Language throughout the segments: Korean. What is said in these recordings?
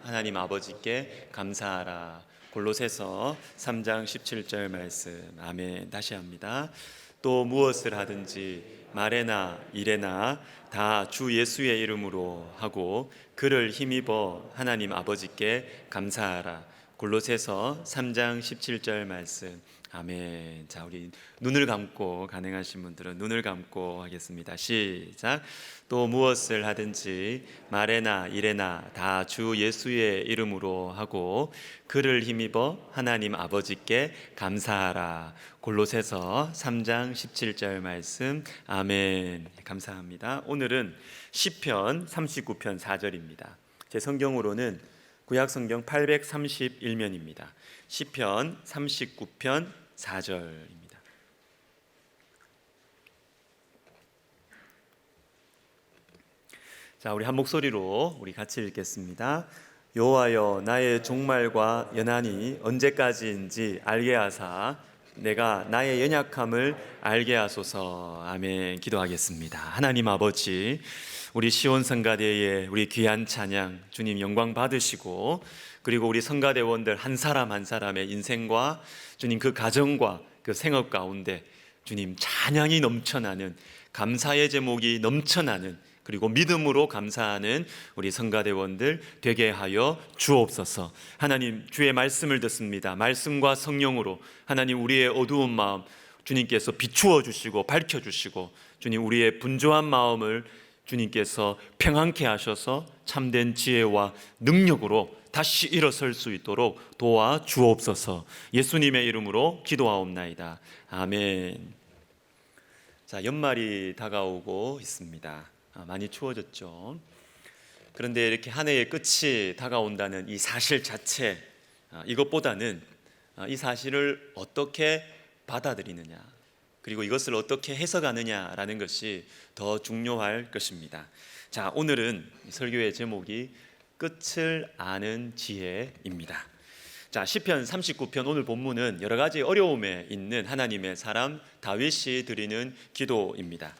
하나님 아버지께 감사하라. 골로새서 3장 17절 말씀. 아멘. 다시 합니다. 또 무엇을 하든지 말에나 일에나 다 주 예수의 이름으로 하고 그를 힘입어 하나님 아버지께 감사하라. 골로새서 3장 17절 말씀. 아멘. 자, 우리 눈을 감고, 가능하신 분들은 눈을 감고 하겠습니다. 시작. 또 무엇을 하든지 말에나 일에나 다 주 예수의 이름으로 하고 그를 힘입어 하나님 아버지께 감사하라. 골로새서 3장 17절 말씀. 아멘. 감사합니다. 오늘은 시편 39편 4절입니다. 제 성경으로는 구약 성경 831면입니다. 시편 39편 4절입니다. 자, 우리 한 목소리로 우리 같이 읽겠습니다. 여호와여, 나의 종말과 연한이 언제까지인지 알게 하사 내가 나의 연약함을 알게 하소서. 아멘. 기도하겠습니다. 하나님 아버지, 우리 시온 성가대에 우리 귀한 찬양 주님 영광 받으시고, 그리고 우리 성가대원들 한 사람 한 사람의 인생과 주님 그 가정과 그 생업 가운데 주님 찬양이 넘쳐나는, 감사의 제목이 넘쳐나는, 그리고 믿음으로 감사하는 우리 성가대원들 되게 하여 주옵소서. 하나님, 주의 말씀을 듣습니다. 말씀과 성령으로 하나님 우리의 어두운 마음 주님께서 비추어 주시고 밝혀 주시고, 주님 우리의 분주한 마음을 주님께서 평안케 하셔서 참된 지혜와 능력으로 다시 일어설 수 있도록 도와 주옵소서. 예수님의 이름으로 기도하옵나이다. 아멘. 자, 연말이 다가오고 있습니다. 많이 추워졌죠. 그런데 이렇게 한 해의 끝이 다가온다는 이 사실 자체, 이것보다는 이 사실을 어떻게 받아들이느냐, 그리고 이것을 어떻게 해석하느냐라는 것이 더 중요할 것입니다. 자, 오늘은 설교의 제목이 끝을 아는 지혜입니다. 자, 시편 39편 오늘 본문은 여러 가지 어려움에 있는 하나님의 사람 다윗이 드리는 기도입니다.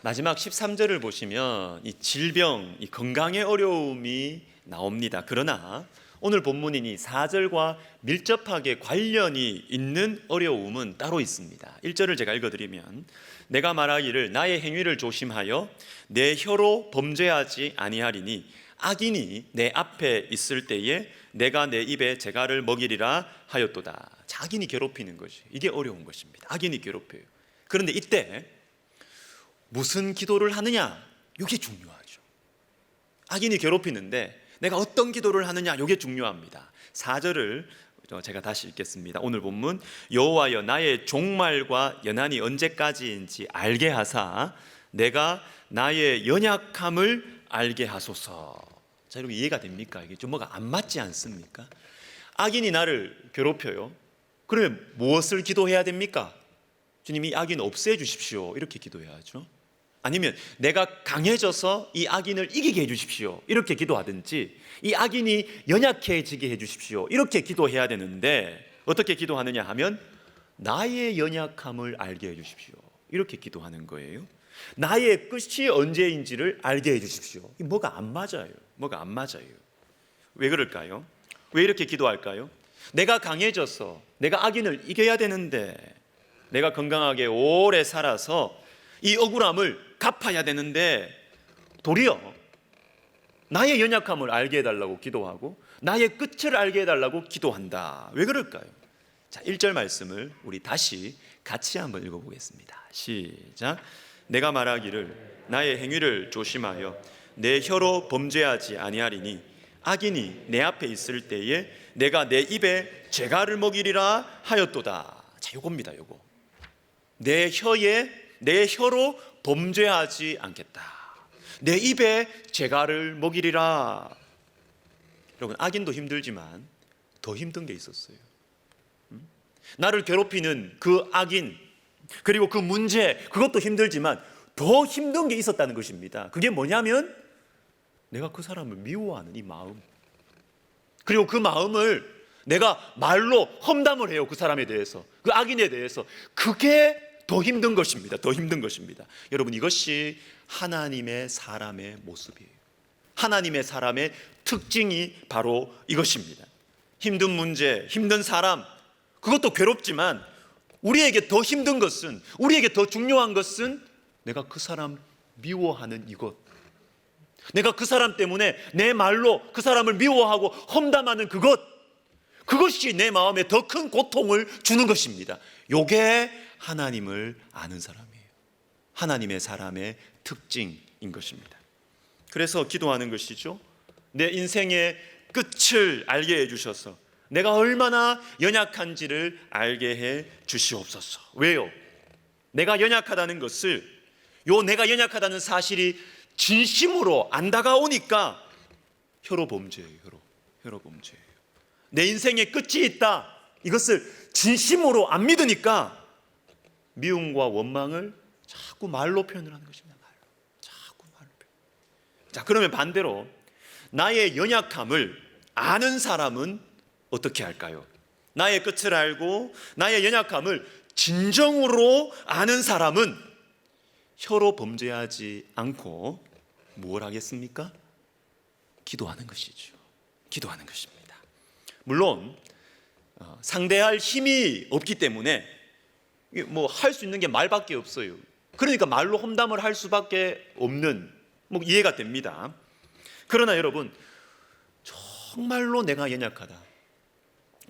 마지막 13절을 보시면 이 질병, 이 건강의 어려움이 나옵니다. 그러나 오늘 본문인 이 4절과 밀접하게 관련이 있는 어려움은 따로 있습니다. 1절을 제가 읽어드리면, 내가 말하기를 나의 행위를 조심하여 내 혀로 범죄하지 아니하리니 악인이 내 앞에 있을 때에 내가 내 입에 재갈을 먹이리라 하였도다. 자, 악인이 괴롭히는 것이, 이게 어려운 것입니다. 악인이 괴롭혀요. 그런데 이때 무슨 기도를 하느냐, 이게 중요하죠. 악인이 괴롭히는데 내가 어떤 기도를 하느냐, 이게 중요합니다. 4절을 제가 다시 읽겠습니다. 오늘 본문, 여호와여, 나의 종말과 연한이 언제까지인지 알게 하사 내가 나의 연약함을 알게 하소서. 자, 여러분 이해가 됩니까? 이게 좀 뭐가 안 맞지 않습니까? 악인이 나를 괴롭혀요. 그러면 무엇을 기도해야 됩니까? 주님, 이 악인 없애 주십시오, 이렇게 기도해야죠. 아니면 내가 강해져서 이 악인을 이기게 해주십시오, 이렇게 기도하든지, 이 악인이 연약해지게 해주십시오, 이렇게 기도해야 되는데, 어떻게 기도하느냐 하면 나의 연약함을 알게 해주십시오, 이렇게 기도하는 거예요. 나의 끝이 언제인지를 알게 해주십시오. 뭐가 안 맞아요. 뭐가 안 맞아요. 왜 그럴까요? 왜 이렇게 기도할까요? 내가 강해져서 내가 악인을 이겨야 되는데, 내가 건강하게 오래 살아서 이 억울함을 갚아야 되는데, 도리어 나의 연약함을 알게 해달라고 기도하고 나의 끝을 알게 해달라고 기도한다. 왜 그럴까요? 자, 1절 말씀을 우리 다시 같이 한번 읽어보겠습니다. 시작. 내가 말하기를 나의 행위를 조심하여 내 혀로 범죄하지 아니하리니 악인이 내 앞에 있을 때에 내가 내 입에 재갈을 먹이리라 하였도다. 자, 요겁니다. 요거. 내 혀로 범죄하지 않겠다. 내 입에 재갈을 먹이리라. 여러분, 악인도 힘들지만 더 힘든 게 있었어요. 나를 괴롭히는 그 악인, 그리고 그 문제, 그것도 힘들지만 더 힘든 게 있었다는 것입니다. 그게 뭐냐면 내가 그 사람을 미워하는 이 마음, 그리고 그 마음을 내가 말로 험담을 해요. 그 사람에 대해서, 그 악인에 대해서. 그게 더 힘든 것입니다. 더 힘든 것입니다. 여러분, 이것이 하나님의 사람의 모습이에요. 하나님의 사람의 특징이 바로 이것입니다. 힘든 문제, 힘든 사람, 그것도 괴롭지만 우리에게 더 힘든 것은, 우리에게 더 중요한 것은 내가 그 사람 미워하는 이것, 내가 그 사람 때문에 내 말로 그 사람을 미워하고 험담하는 그것이 내 마음에 더 큰 고통을 주는 것입니다. 이게 하나님을 아는 사람이에요. 하나님의 사람의 특징인 것입니다. 그래서 기도하는 것이죠. 내 인생의 끝을 알게 해주셔서 내가 얼마나 연약한지를 알게 해 주시옵소서. 왜요? 내가 연약하다는 것을, 내가 연약하다는 사실이 진심으로 안 다가오니까 혀로 범죄예요. 혀로 범죄예요. 내 인생의 끝이 있다, 이것을 진심으로 안 믿으니까 미움과 원망을 자꾸 말로 표현을 하는 것입니다. 자꾸 말로 표현. 자, 그러면 반대로 나의 연약함을 아는 사람은 어떻게 할까요? 나의 끝을 알고 나의 연약함을 진정으로 아는 사람은 혀로 범죄하지 않고 뭘 하겠습니까? 기도하는 것이죠. 기도하는 것입니다. 물론 상대할 힘이 없기 때문에 뭐 할 수 있는 게 말밖에 없어요. 그러니까 말로 험담을 할 수밖에 없는, 뭐 이해가 됩니다. 그러나 여러분, 정말로 내가 연약하다,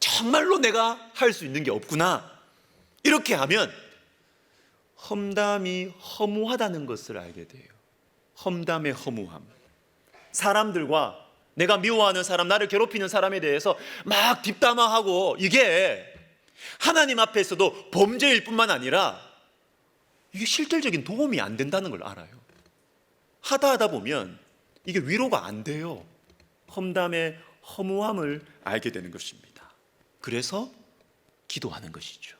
정말로 내가 할 수 있는 게 없구나, 이렇게 하면 험담이 허무하다는 것을 알게 돼요. 험담의 허무함. 사람들과, 내가 미워하는 사람, 나를 괴롭히는 사람에 대해서 막 뒷담화하고, 이게 하나님 앞에서도 범죄일 뿐만 아니라 이게 실질적인 도움이 안 된다는 걸 알아요. 하다 보면 이게 위로가 안 돼요. 험담의 허무함을 알게 되는 것입니다. 그래서 기도하는 것이죠.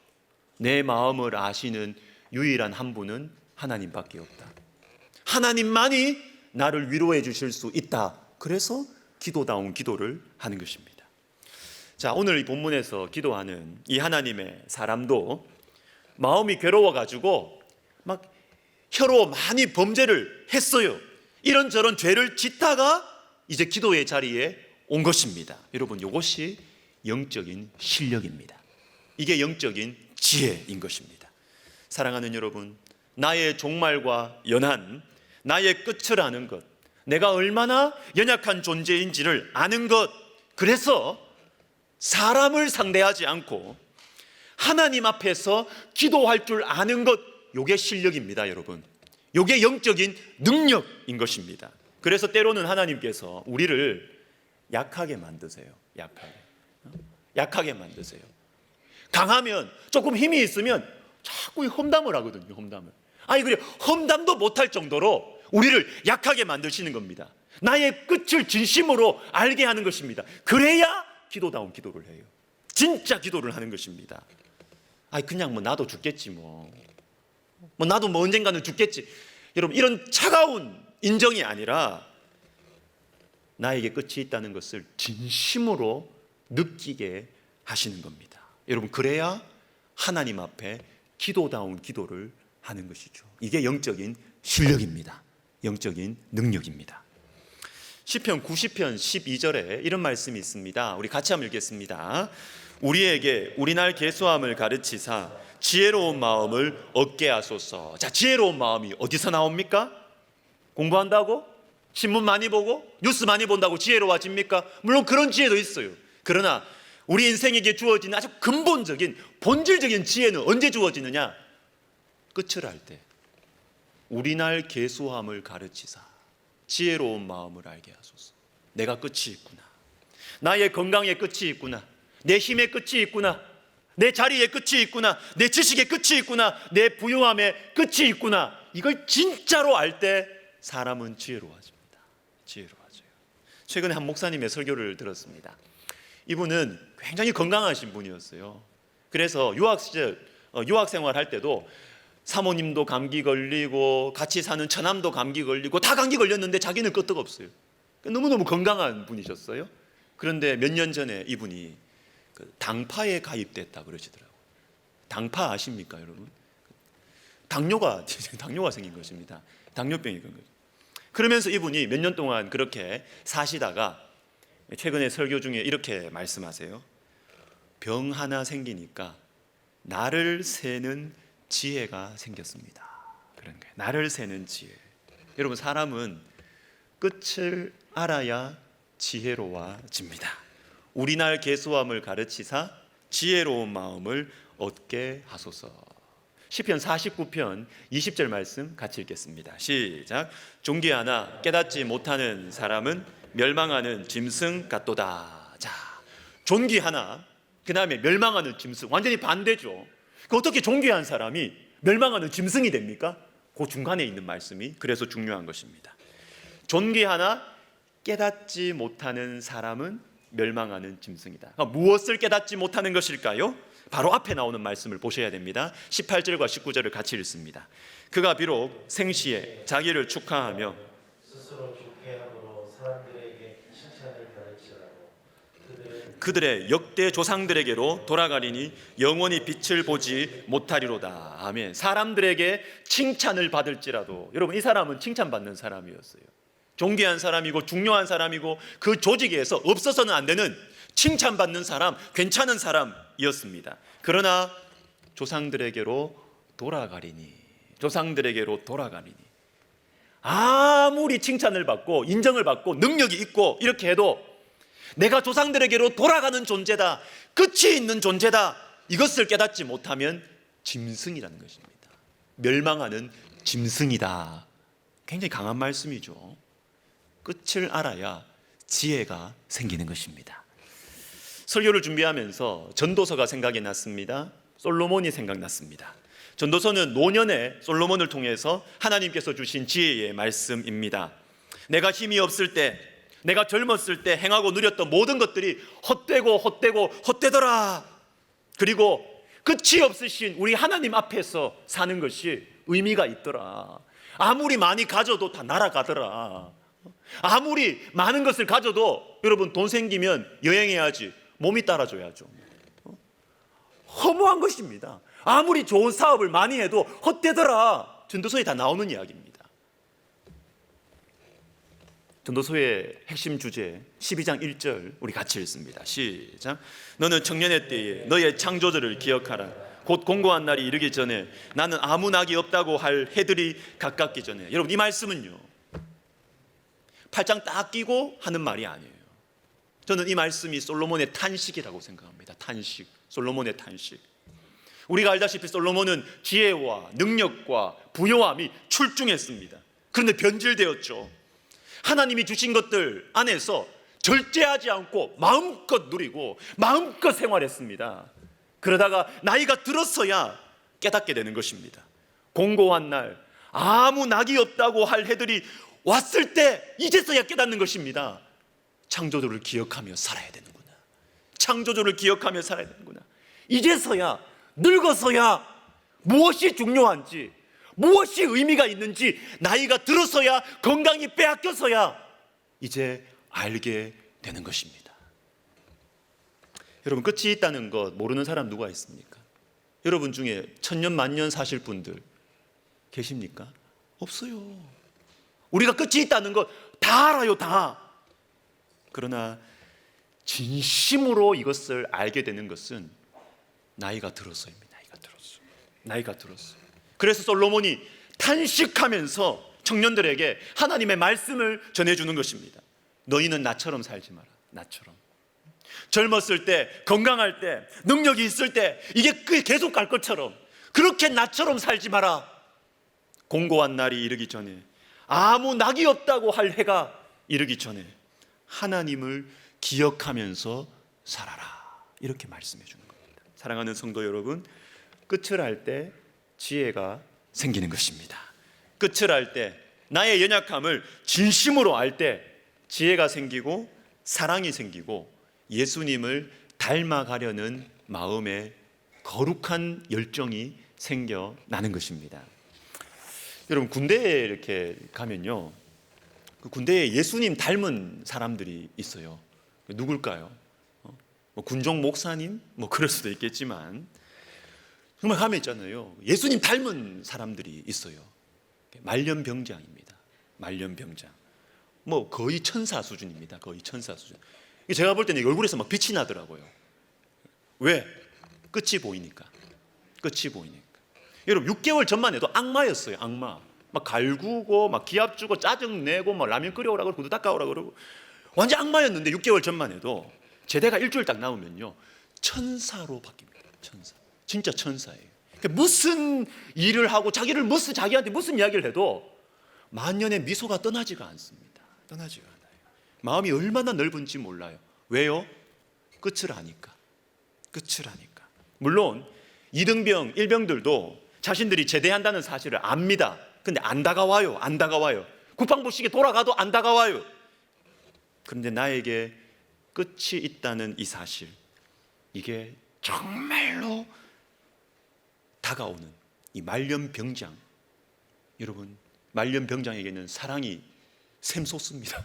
내 마음을 아시는 유일한 한 분은 하나님밖에 없다. 하나님만이 나를 위로해 주실 수 있다. 그래서 기도다운 기도를 하는 것입니다. 자, 오늘 이 본문에서 기도하는 이 하나님의 사람도 마음이 괴로워가지고 막 혀로 많이 범죄를 했어요. 이런저런 죄를 짓다가 이제 기도의 자리에 온 것입니다. 여러분, 이것이 영적인 실력입니다. 이게 영적인 지혜인 것입니다. 사랑하는 여러분, 나의 종말과 연한, 나의 끝을 아는 것, 내가 얼마나 연약한 존재인지를 아는 것, 그래서 사람을 상대하지 않고 하나님 앞에서 기도할 줄 아는 것, 이게 실력입니다, 여러분. 이게 영적인 능력인 것입니다. 그래서 때로는 하나님께서 우리를 약하게 만드세요. 약하게 만드세요. 강하면, 조금 힘이 있으면 자꾸 험담을 하거든요. 아니, 그래, 험담도 못할 정도로 우리를 약하게 만드시는 겁니다. 나의 끝을 진심으로 알게 하는 것입니다. 그래야 기도다운 기도를 해요. 진짜 기도를 하는 것입니다. 아니, 그냥 뭐 나도 죽겠지, 뭐 나도 뭐 언젠가는 죽겠지. 여러분, 이런 차가운 인정이 아니라 나에게 끝이 있다는 것을 진심으로 느끼게 하시는 겁니다. 여러분, 그래야 하나님 앞에 기도다운 기도를 하는 것이죠. 이게 영적인 실력입니다. 영적인 능력입니다. 시편 90편 12절에 이런 말씀이 있습니다. 우리 같이 한번 읽겠습니다. 우리에게 우리날 계수함을 가르치사 지혜로운 마음을 얻게 하소서. 자, 지혜로운 마음이 어디서 나옵니까? 공부한다고? 신문 많이 보고? 뉴스 많이 본다고 지혜로워집니까? 물론 그런 지혜도 있어요. 그러나 우리 인생에게 주어지는 아주 근본적인, 본질적인 지혜는 언제 주어지느냐? 끝을 알 때. 우리날 계수함을 가르치사 지혜로운 마음을 알게 하소서. 내가 끝이 있구나. 나의 건강의 끝이 있구나. 내 힘의 끝이 있구나. 내 자리의 끝이 있구나. 내 지식의 끝이 있구나. 내 부유함의 끝이 있구나. 이걸 진짜로 알 때 사람은 지혜로워집니다. 지혜로워져요. 최근에 한 목사님의 설교를 들었습니다. 이분은 굉장히 건강하신 분이었어요. 그래서 유학 시절, 유학 생활할 때도 사모님도 감기 걸리고 같이 사는 처남도 감기 걸리고 다 감기 걸렸는데 자기는 끄떡없어요. 너무너무 건강한 분이셨어요. 그런데 몇 년 전에 이분이 당파에 가입됐다 그러시더라고요. 당파 아십니까, 여러분? 당뇨가 생긴 것입니다. 당뇨병이 건 거죠. 그러면서 이분이 몇 년 동안 그렇게 사시다가 최근에 설교 중에 이렇게 말씀하세요. 병 하나 생기니까 나를 세는 지혜가 생겼습니다. 그런 거예요. 나를 세는 지혜. 여러분, 사람은 끝을 알아야 지혜로워집니다. 우리날 계수함을 가르치사 지혜로운 마음을 얻게 하소서. 시편 49편 20절 말씀 같이 읽겠습니다. 시작. 존귀하나 깨닫지 못하는 사람은 멸망하는 짐승 같도다. 자, 존귀하나 그 다음에 멸망하는 짐승, 완전히 반대죠. 그 어떻게 존귀한 사람이 멸망하는 짐승이 됩니까? 그 중간에 있는 말씀이 그래서 중요한 것입니다. 존귀하나 깨닫지 못하는 사람은 멸망하는 짐승이다. 그러니까 무엇을 깨닫지 못하는 것일까요? 바로 앞에 나오는 말씀을 보셔야 됩니다. 18절과 19절을 같이 읽습니다. 그가 비록 생시에 자기를 축하하며 스스로 좋게 함으로 사람들에게 칭찬을 받을지라도 그들의 역대 조상들에게로 돌아가리니 영원히 빛을 보지 못하리로다. 아멘. 사람들에게 칭찬을 받을지라도. 여러분, 이 사람은 칭찬받는 사람이었어요. 존귀한 사람이고 중요한 사람이고 그 조직에서 없어서는 안 되는 칭찬받는 사람, 괜찮은 사람이었습니다. 그러나 조상들에게로 돌아가리니, 조상들에게로 돌아가리니, 아무리 칭찬을 받고 인정을 받고 능력이 있고 이렇게 해도 내가 조상들에게로 돌아가는 존재다, 끝이 있는 존재다, 이것을 깨닫지 못하면 짐승이라는 것입니다. 멸망하는 짐승이다. 굉장히 강한 말씀이죠. 끝을 알아야 지혜가 생기는 것입니다. 설교를 준비하면서 전도서가 생각이 났습니다. 솔로몬이 생각났습니다. 전도서는 노년의 솔로몬을 통해서 하나님께서 주신 지혜의 말씀입니다. 내가 힘이 없을 때, 내가 젊었을 때 행하고 누렸던 모든 것들이 헛되고 헛되더라. 그리고 끝이 없으신 우리 하나님 앞에서 사는 것이 의미가 있더라. 아무리 많이 가져도 다 날아가더라. 아무리 많은 것을 가져도 여러분, 돈 생기면 여행해야지, 몸이 따라줘야죠. 허무한 것입니다. 아무리 좋은 사업을 많이 해도 헛되더라. 전도서에 다 나오는 이야기입니다. 전도서의 핵심 주제 12장 1절 우리 같이 읽습니다. 시작. 너는 청년의 때에 너의 창조주를 기억하라. 곧 공고한 날이 이르기 전에 나는 아무 낙이 없다고 할 해들이 가깝기 전에. 여러분, 이 말씀은요, 팔짱 딱 끼고 하는 말이 아니에요. 저는 이 말씀이 솔로몬의 탄식이라고 생각합니다. 탄식, 솔로몬의 탄식. 우리가 알다시피 솔로몬은 지혜와 능력과 부요함이 출중했습니다. 그런데 변질되었죠. 하나님이 주신 것들 안에서 절제하지 않고 마음껏 누리고 마음껏 생활했습니다. 그러다가 나이가 들어서야 깨닫게 되는 것입니다. 공고한 날, 아무 낙이 없다고 할 해들이 왔을 때 이제서야 깨닫는 것입니다. 창조주를 기억하며 살아야 되는구나. 창조주를 기억하며 살아야 되는구나. 이제서야, 늙어서야 무엇이 중요한지, 무엇이 의미가 있는지, 나이가 들어서야, 건강이 빼앗겨서야 이제 알게 되는 것입니다. 여러분, 끝이 있다는 것 모르는 사람 누가 있습니까? 여러분 중에 천년 만년 사실 분들 계십니까? 없어요. 우리가 끝이 있다는 것 다 알아요, 다. 그러나 진심으로 이것을 알게 되는 것은 나이가 들어서입니다. 나이가 들어서. 그래서 솔로몬이 탄식하면서 청년들에게 하나님의 말씀을 전해주는 것입니다. 너희는 나처럼 살지 마라. 나처럼. 젊었을 때, 건강할 때, 능력이 있을 때 이게 계속 갈 것처럼 그렇게 나처럼 살지 마라. 공고한 날이 이르기 전에, 아무 낙이 없다고 할 해가 이르기 전에 하나님을 기억하면서 살아라. 이렇게 말씀해 주는 겁니다. 사랑하는 성도 여러분, 끝을 알 때 지혜가 생기는 것입니다. 끝을 알 때, 나의 연약함을 진심으로 알 때 지혜가 생기고 사랑이 생기고 예수님을 닮아가려는 마음의 거룩한 열정이 생겨나는 것입니다. 여러분, 군대에 이렇게 가면요, 그 군대에 예수님 닮은 사람들이 있어요. 누굴까요? 군종 목사님? 그럴 수도 있겠지만 정말 가면 있잖아요, 예수님 닮은 사람들이 있어요. 말년병장입니다. 말년병장. 뭐 거의 천사 수준입니다. 거의 천사 수준. 제가 볼 때는 얼굴에서 막 빛이 나더라고요. 왜? 끝이 보이니까. 끝이 보이니까. 여러분 6개월 전만 해도 악마였어요. 악마. 막 갈구고 막 기합 주고 짜증 내고 막 라면 끓여오라 그러고 구두 닦아오라 그러고 완전 악마였는데 6개월 전만 해도 제대가 일주일 딱 나오면요 천사로 바뀝니다. 천사. 진짜 천사예요. 그러니까 무슨 일을 하고 자기한테 무슨 이야기를 해도 만년의 미소가 떠나지가 않습니다. 떠나지가 않아요. 마음이 얼마나 넓은지 몰라요. 왜요? 끝을 아니까. 끝을 아니까. 물론 2등병, 1병들도 자신들이 제대한다는 사실을 압니다. 근데 안 다가와요. 안 다가와요. 국방부식에 돌아가도 안 다가와요. 그런데 나에게 끝이 있다는 이 사실, 이게 정말로 다가오는 이 말년병장. 여러분, 말년병장에게는 사랑이 샘솟습니다.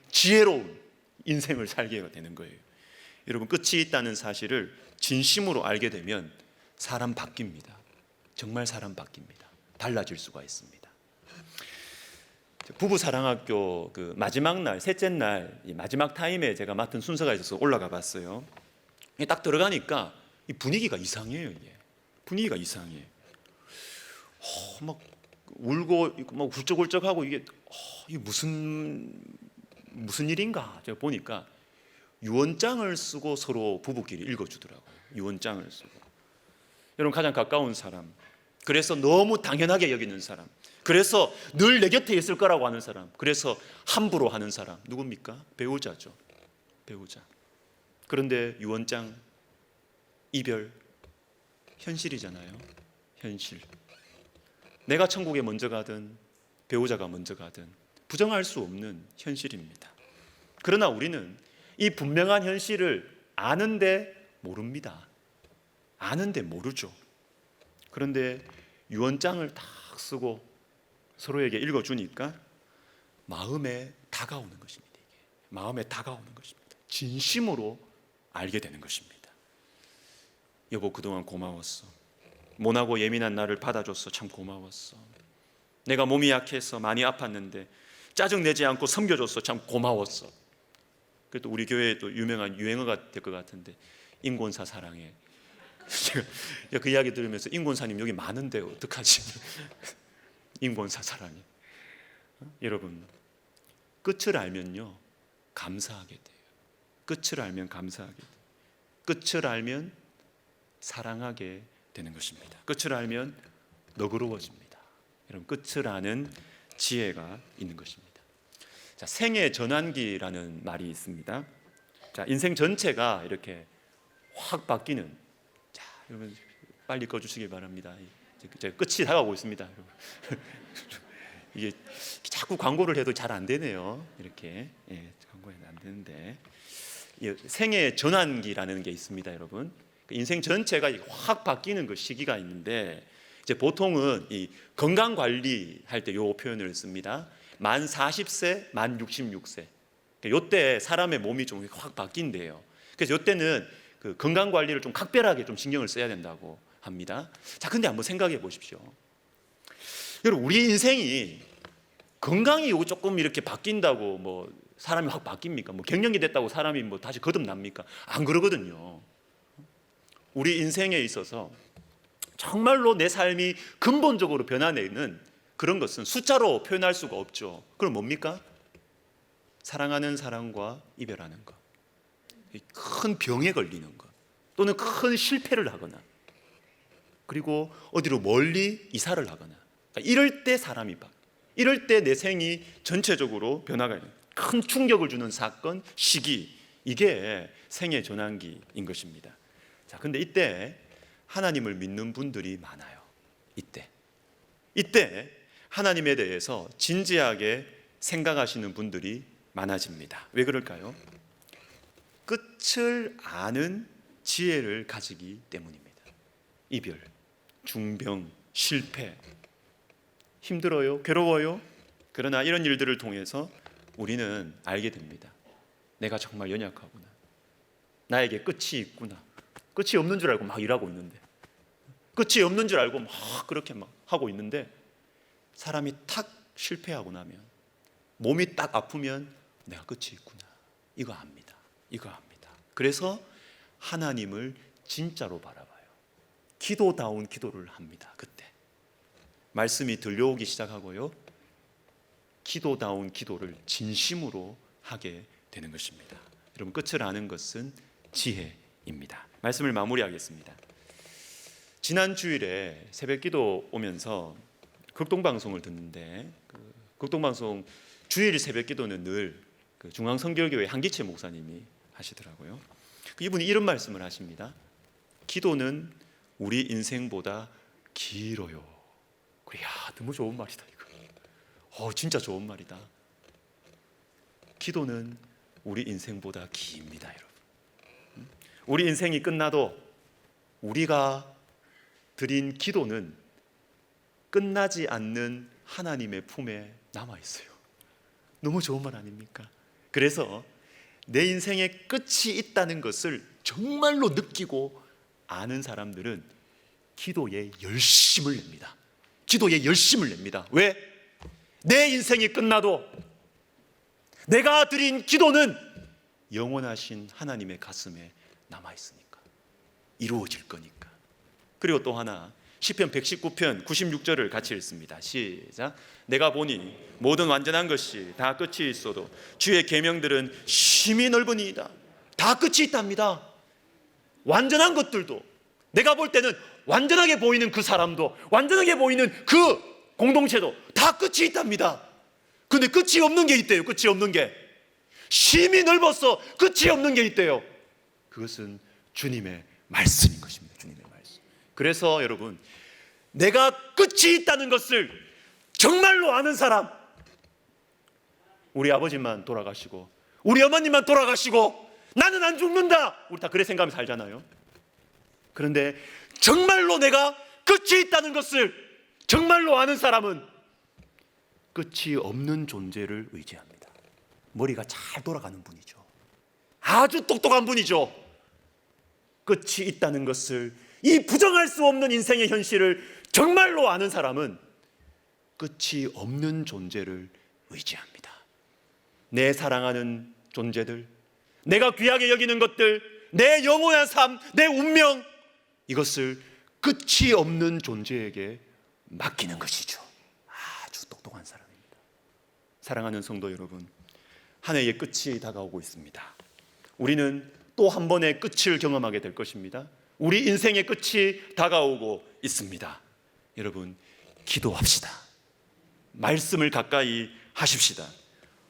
지혜로운 인생을 살게 되는 거예요. 여러분, 끝이 있다는 사실을 진심으로 알게 되면 사람 바뀝니다. 정말 사람 바뀝니다. 달라질 수가 있습니다. 부부 사랑학교 그 마지막 날, 셋째 날, 이 마지막 타임에 제가 맡은 순서가 있어서 올라가 봤어요. 딱 들어가니까 이 분위기가 이상해요. 이게 분위기가 이상해. 막 울고 막 훌쩍훌쩍하고 이게 무슨 일인가? 제가 보니까 유언장을 쓰고 서로 부부끼리 읽어주더라고요. 유언장을 쓰고. 여러분 가장 가까운 사람, 그래서 너무 당연하게 여기는 사람, 그래서 늘 내 곁에 있을 거라고 하는 사람, 그래서 함부로 하는 사람 누굽니까? 배우자죠. 배우자. 그런데 유언장, 이별, 현실이잖아요. 현실. 내가 천국에 먼저 가든 배우자가 먼저 가든 부정할 수 없는 현실입니다. 그러나 우리는 이 분명한 현실을 아는데 모릅니다. 아는데 모르죠. 그런데 유언장을 딱 쓰고 서로에게 읽어주니까 마음에 다가오는 것입니다. 이게. 마음에 다가오는 것입니다. 진심으로 알게 되는 것입니다. 여보, 그동안 고마웠어. 모나고 예민한 나를 받아줘서 참 고마웠어. 내가 몸이 약해서 많이 아팠는데 짜증내지 않고 섬겨줘서 참 고마웠어. 그래도 우리 교회에 또 유명한 유행어가 될 것 같은데, 인권사 사랑해. 제가 그 이야기 들으면서 인권사님 여기 많은데 어떡하지? 인권사 사랑해. 여러분, 끝을 알면요 감사하게 돼요. 끝을 알면 감사하게 돼요. 끝을 알면 사랑하게 되는 것입니다. 끝을 알면 너그러워집니다. 여러분, 끝을 아는 지혜가 있는 것입니다. 자, 생애 전환기라는 말이 있습니다. 자, 인생 전체가 이렇게 확 바뀌는. 자, 여러분 빨리 꺼주시기 바랍니다. 제가 끝이 다가오고 있습니다. 여러분. 이게 자꾸 광고를 해도 잘 안 되네요. 이렇게 광고해도 안 되는데, 생애 전환기라는 게 있습니다, 여러분. 인생 전체가 확 바뀌는 그 시기가 있는데, 이제 보통은 이 건강 관리할 때 요 표현을 씁니다. 만 40세, 만 66세. 요때 사람의 몸이 좀 확 바뀐대요. 그래서 요때는 그 건강 관리를 좀 각별하게 좀 신경을 써야 된다고 합니다. 자, 근데 한번 생각해 보십시오. 여러분, 우리 인생이 건강이 조금 이렇게 바뀐다고 뭐 사람이 확 바뀝니까? 뭐 갱년기 됐다고 사람이 뭐 다시 거듭납니까? 안 그러거든요. 우리 인생에 있어서 정말로 내 삶이 근본적으로 변화내는 그런 것은 숫자로 표현할 수가 없죠. 그럼 뭡니까? 사랑하는 사람과 이별하는 것, 큰 병에 걸리는 것, 또는 큰 실패를 하거나, 그리고 어디로 멀리 이사를 하거나, 그러니까 이럴 때 사람이 이럴 때 내 생이 전체적으로 변화가 있는 큰 충격을 주는 사건, 시기, 이게 생애 전환기인 것입니다. 자, 근데 이때 하나님을 믿는 분들이 많아요. 이때 하나님에 대해서 진지하게 생각하시는 분들이 많아집니다. 왜 그럴까요? 끝을 아는 지혜를 가지기 때문입니다. 이별, 중병, 실패, 힘들어요, 괴로워요. 그러나 이런 일들을 통해서 우리는 알게 됩니다. 내가 정말 연약하구나. 나에게 끝이 있구나. 끝이 없는 줄 알고 막 일하고 있는데, 끝이 없는 줄 알고 막 그렇게 막 하고 있는데, 사람이 탁 실패하고 나면, 몸이 딱 아프면 내가 끝이 있구나, 이거 압니다. 이거 압니다. 그래서 하나님을 진짜로 바라봐요. 기도다운 기도를 합니다. 그때 말씀이 들려오기 시작하고요, 기도다운 기도를 진심으로 하게 되는 것입니다. 여러분, 끝을 아는 것은 지혜입니다. 말씀을 마무리하겠습니다. 지난 주일에 새벽기도 오면서 극동방송을 듣는데, 극동방송 주일 새벽기도는 늘 중앙성결교회 한기채 목사님이 하시더라고요. 이분이 이런 말씀을 하십니다. 기도는 우리 인생보다 길어요. 야, 너무 좋은 말이다 이거. 진짜 좋은 말이다. 기도는 우리 인생보다 깁니다, 여러분. 우리 인생이 끝나도 우리가 드린 기도는 끝나지 않는 하나님의 품에 남아 있어요. 너무 좋은 말 아닙니까? 그래서 내 인생에 끝이 있다는 것을 정말로 느끼고 아는 사람들은 기도에 열심을 냅니다. 기도에 열심을 냅니다. 왜? 내 인생이 끝나도 내가 드린 기도는 영원하신 하나님의 가슴에 남아 있으니까, 이루어질 거니까. 그리고 또 하나, 시편 119편 96절을 같이 읽습니다. 시작. 내가 보니 모든 완전한 것이 다 끝이 있어도 주의 계명들은 심히 넓으니이다. 다 끝이 있답니다. 완전한 것들도, 내가 볼 때는 완전하게 보이는 그 사람도, 완전하게 보이는 그 공동체도 다 끝이 있답니다. 근데 끝이 없는 게 있대요. 끝이 없는 게 심히 넓어서 끝이 없는 게 있대요. 그것은 주님의 말씀인 것입니다. 주님의 말씀. 그래서 여러분, 내가 끝이 있다는 것을 정말로 아는 사람, 우리 아버지만 돌아가시고 우리 어머님만 돌아가시고 나는 안 죽는다, 우리 다 그래 생각하며 살잖아요. 그런데 정말로 내가 끝이 있다는 것을 정말로 아는 사람은 끝이 없는 존재를 의지합니다. 머리가 잘 돌아가는 분이죠. 아주 똑똑한 분이죠. 끝이 있다는 것을, 이 부정할 수 없는 인생의 현실을 정말로 아는 사람은 끝이 없는 존재를 의지합니다. 내 사랑하는 존재들, 내가 귀하게 여기는 것들, 내 영원한 삶, 내 운명, 이것을 끝이 없는 존재에게 맡기는 것이죠. 아주 똑똑한 사람입니다. 사랑하는 성도 여러분, 한 해의 끝이 다가오고 있습니다. 우리는 또 한 번의 끝을 경험하게 될 것입니다. 우리 인생의 끝이 다가오고 있습니다. 여러분, 기도합시다. 말씀을 가까이 하십시다.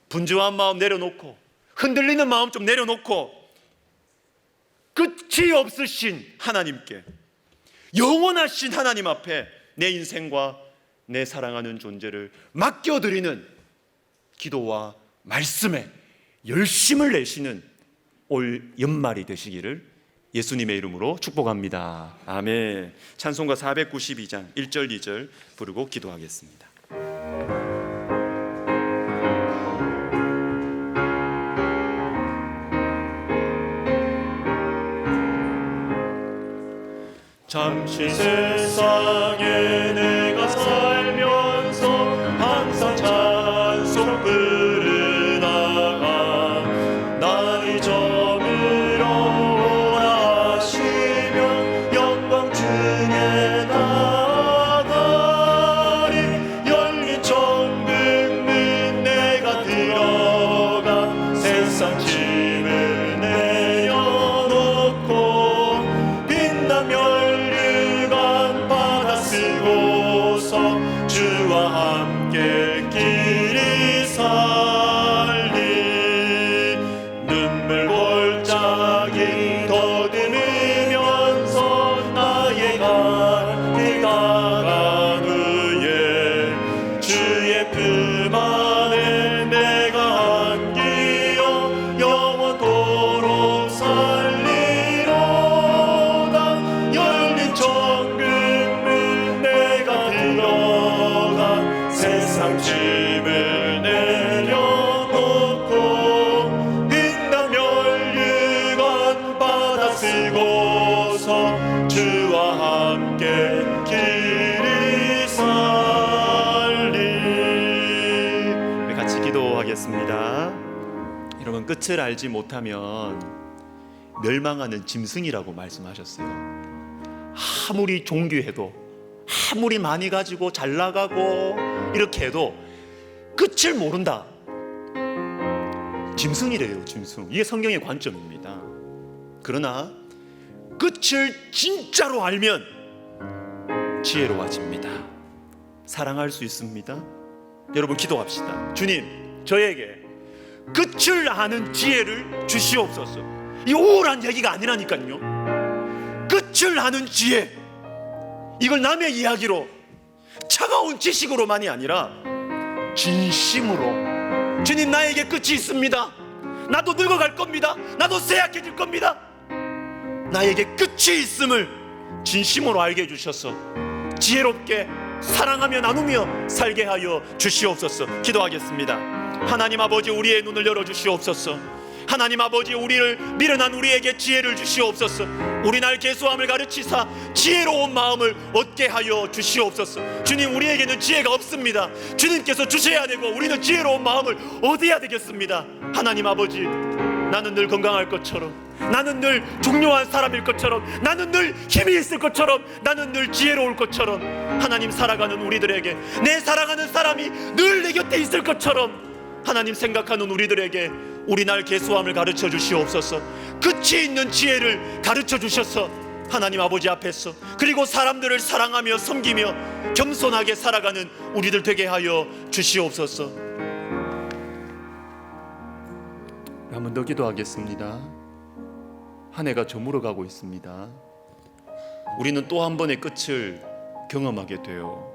분주한 마음 내려놓고, 흔들리는 마음 좀 내려놓고, 끝이 없으신 하나님께, 영원하신 하나님 앞에 내 인생과 내 사랑하는 존재를 맡겨드리는 기도와 말씀에 열심을 내시는 올 연말이 되시기를 예수님의 이름으로 축복합니다. 아멘. 찬송가 492장 1절 2절 부르고 기도하겠습니다. 잠시 세상에 내가 살면서 항상 찬송 부르다가 날 잊어버려 원하시며 영광 중에 나가리. 열린 천국문 내가 들어가 세상 짐을 내려놓고 빛나며 주와 함께 길이 살리. 눈물 골짜기 더듬으면서 나의 갈 다간 후에 주의 품 안에 내가 안기어 영원토록 살리로다. 열린 천국문 내가 들어가 세상 짐을 내려놓고 빛나며 멸류관 받아 쓰고서 주와 함께 길이 살리. 여러분, 끝을 알지 못하면 멸망하는 짐승이라고 말씀하셨어요. 아무리 존귀해도, 아무리 많이 가지고 잘 나가고 이렇게 해도 끝을 모른다. 짐승이래요, 짐승. 이게 성경의 관점입니다. 그러나 끝을 진짜로 알면 지혜로워집니다. 사랑할 수 있습니다. 여러분, 기도합시다. 주님, 저에게 끝을 아는 지혜를 주시옵소서. 이 우울한 얘기가 아니라니까요. 끝을 아는 지혜, 이걸 남의 이야기로, 차가운 지식으로만이 아니라 진심으로, 주님, 나에게 끝이 있습니다. 나도 늙어갈 겁니다. 나도 쇠약해질 겁니다. 나에게 끝이 있음을 진심으로 알게 해주셔서 지혜롭게 사랑하며 나누며 살게 하여 주시옵소서. 기도하겠습니다. 하나님 아버지, 우리의 눈을 열어주시옵소서. 하나님 아버지, 우리를 미련한 우리에게 지혜를 주시옵소서. 우리 날 계수함을 가르치사 지혜로운 마음을 얻게 하여 주시옵소서. 주님, 우리에게는 지혜가 없습니다. 주님께서 주셔야 되고 우리는 지혜로운 마음을 얻어야 되겠습니다. 하나님 아버지, 나는 늘 건강할 것처럼, 나는 늘 중요한 사람일 것처럼, 나는 늘 힘이 있을 것처럼, 나는 늘 지혜로울 것처럼, 하나님, 살아가는 우리들에게 내 사랑하는 사람이 늘 내 곁에 있을 것처럼 하나님 생각하는 우리들에게 우리 날 계수함을 가르쳐 주시옵소서. 끝이 있는 지혜를 가르쳐 주셔서 하나님 아버지 앞에서, 그리고 사람들을 사랑하며 섬기며 겸손하게 살아가는 우리들 되게 하여 주시옵소서. 한 번 더 기도하겠습니다. 한 해가 저물어 가고 있습니다. 우리는 또 한 번의 끝을 경험하게 돼요.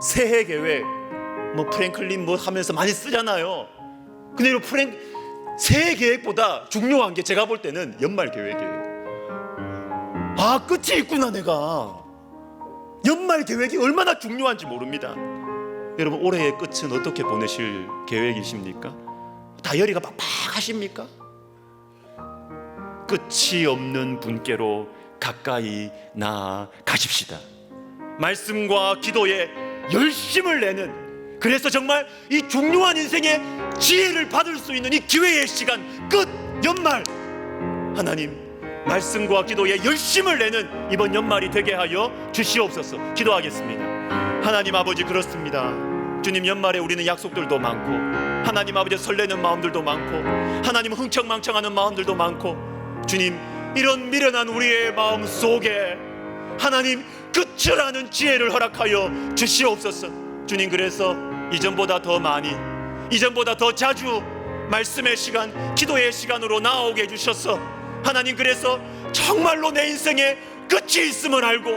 새해 계획 프랭클린 하면서 많이 쓰잖아요. 근데 새해 계획보다 중요한 게 제가 볼 때는 연말 계획이에요. 아, 끝이 있구나. 내가 연말 계획이 얼마나 중요한지 모릅니다. 여러분, 올해의 끝은 어떻게 보내실 계획이십니까? 다이어리가 빡빡하십니까? 끝이 없는 분께로 가까이 나아가십시다. 말씀과 기도에 열심을 내는, 그래서 정말 이 중요한 인생의 지혜를 받을 수 있는 이 기회의 시간, 끝, 연말, 하나님, 말씀과 기도에 열심을 내는 이번 연말이 되게 하여 주시옵소서. 기도하겠습니다. 하나님 아버지, 그렇습니다. 주님, 연말에 우리는 약속들도 많고, 하나님 아버지, 설레는 마음들도 많고, 하나님, 흥청망청하는 마음들도 많고, 주님, 이런 미련한 우리의 마음 속에 하나님, 끝을 아는 지혜를 허락하여 주시옵소서. 주님, 그래서 이전보다 더 많이, 이전보다 더 자주 말씀의 시간, 기도의 시간으로 나아오게 해주셔서 하나님, 그래서 정말로 내 인생에 끝이 있음을 알고,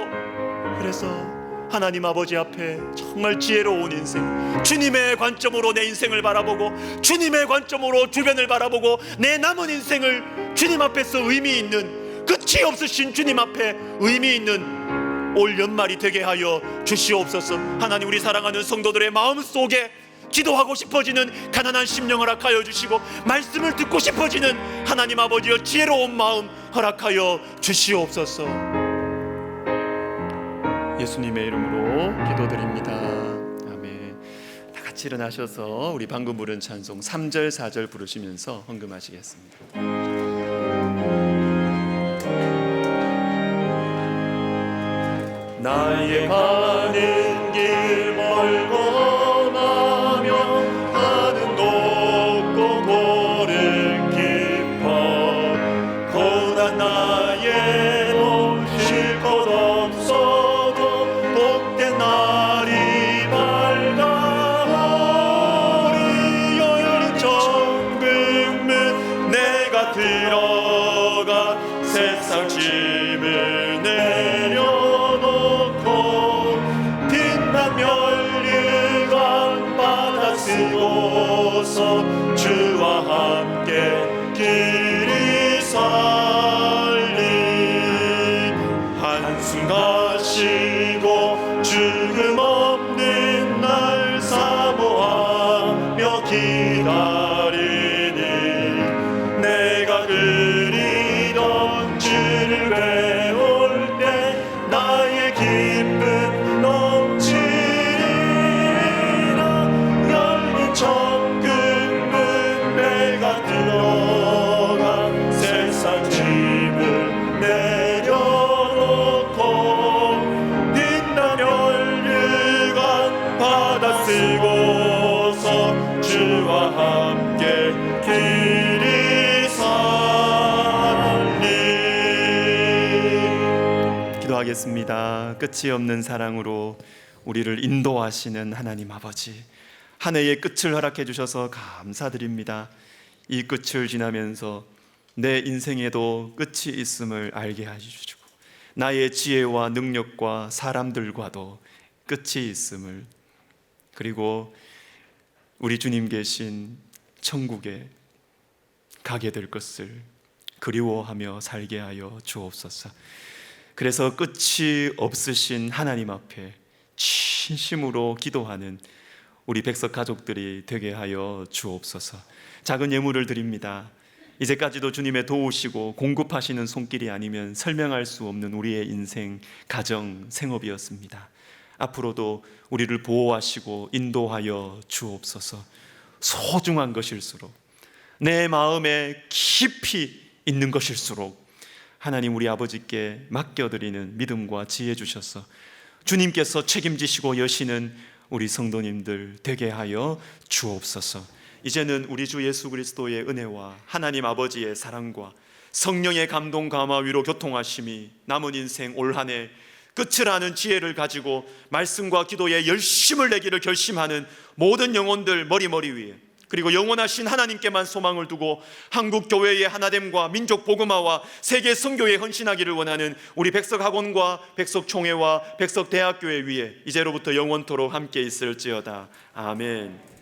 그래서 하나님 아버지 앞에 정말 지혜로운 인생, 주님의 관점으로 내 인생을 바라보고, 주님의 관점으로 주변을 바라보고, 내 남은 인생을 주님 앞에서 의미 있는, 끝이 없으신 주님 앞에 의미 있는 올 연말이 되게 하여 주시옵소서. 하나님, 우리 사랑하는 성도들의 마음 속에 기도하고 싶어지는 가난한 심령 허락하여 주시고, 말씀을 듣고 싶어지는 하나님 아버지여 지혜로운 마음 허락하여 주시옵소서. 예수님의 이름으로 기도드립니다. 아멘. 다 같이 일어나셔서 우리 방금 부른 찬송 3절 4절 부르시면서 헌금하시겠습니다. 나의 가는 길 멀고 나며 하는 높고 고른 깊어 고난 나의 쉴 것 없어도 복된 날이 밝아오리. 열린 천국문 내가 들어가 세상 짐을 내려 멸류관 바다 쓰고서 주와 함께 길이 살리. 한숨 가시고 죽음 없는 날 사모하며 기다리니 내가 그리던 주를 배울 때 나의 기쁨 넘치리라. 열린 천국문 기도하겠습니다. 끝이 없는 사랑으로 우리를 인도하시는 하나님 아버지, 한 해의 끝을 허락해 주셔서 감사드립니다. 이 끝을 지나면서 내 인생에도 끝이 있음을 알게 해주시고 나의 지혜와 능력과 사람들과도 끝이 있음을, 그리고 우리 주님 계신 천국에 가게 될 것을 그리워하며 살게 하여 주옵소서. 그래서 끝이 없으신 하나님 앞에 진심으로 기도하는 우리 백석 가족들이 되게 하여 주옵소서. 작은 예물을 드립니다. 이제까지도 주님의 도우시고 공급하시는 손길이 아니면 설명할 수 없는 우리의 인생, 가정, 생업이었습니다. 앞으로도 우리를 보호하시고 인도하여 주옵소서. 소중한 것일수록, 내 마음에 깊이 있는 것일수록 하나님 우리 아버지께 맡겨드리는 믿음과 지혜 주셔서 주님께서 책임지시고 여시는 우리 성도님들 되게 하여 주옵소서. 이제는 우리 주 예수 그리스도의 은혜와 하나님 아버지의 사랑과 성령의 감동, 감화, 위로, 교통하심이 남은 인생 올 한 해 끝을 아는 지혜를 가지고 말씀과 기도에 열심을 내기를 결심하는 모든 영혼들 머리 위에, 그리고 영원하신 하나님께만 소망을 두고 한국 교회의 하나됨과 민족 복음화와 세계 선교에 헌신하기를 원하는 우리 백석학원과 백석총회와 백석대학교회 위에 이제로부터 영원토록 함께 있을지어다. 아멘.